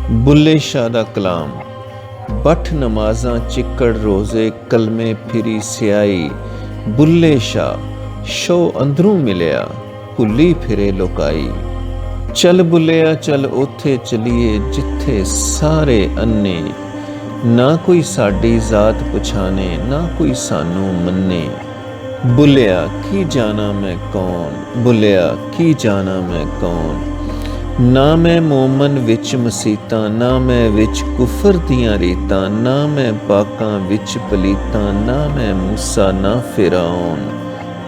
बुल्ले शाह दा कलाम। बठ नमाज़ां चिक्कड़ रोज़े कलमे फिरी स्याई। बुल्ले शाह शो अंदरों मिलिया भुल्ली फिरे लोकाई। चल बुल्लिया चल ओथे चलीए जिथे सारे अन्ने, ना कोई साडी जात पछाने ना कोई सानू मन्ने। बुल्लिया की जाना मैं कौन, बुल्लिया की जाना मैं कौन। ना मैं मोमन विच मसीतां, ना मैं विच कुफर दियां रीतां, ना मैं पाकां विच पलीतां, ना मैं मूसा ना फिरौन।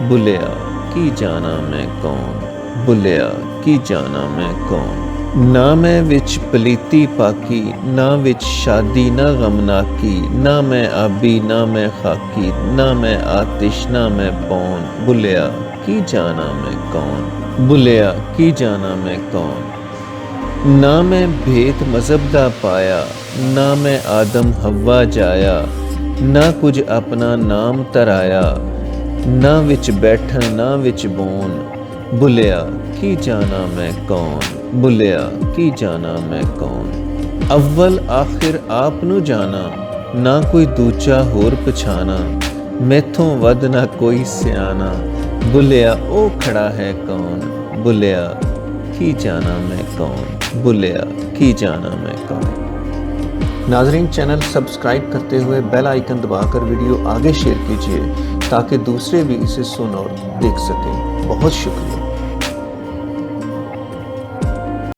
बुल्लिया की जाना मैं कौन, बुल्लिया की जाना मैं कौन। ना मैं विच पलीती पाकी, ना विच शादी ना गमनाकी, ना मैं आबी ना मैं खाकी, ना मैं आतिश ना मैं पौन। बुल्लिया की जाना मैं कौन, बुल्लिया की जाना मैं कौन। ना मैं भेद मज़हब दा पाया, ना मैं आदम हवा जाया, ना कुछ अपना नाम तराया, ना विच बैठन ना विच बोन। बुल्लिया की जाना मैं कौन, बुल्लिया की जाना मैं कौन। अव्वल आखिर आप नू जाना, ना कोई दूजा होर पछाना, मैथों वध ना कोई सियाना। बुल्लिया ओ खड़ा है कौन, बुल्लिया की जाना मैं कौन, बुल्लिया की जाना मैं कौन। नाजरीन, चैनल सब्सक्राइब करते हुए बेल आइकन दबाकर वीडियो आगे शेयर कीजिए ताकि दूसरे भी इसे सुन और देख सकें। बहुत शुक्रिया।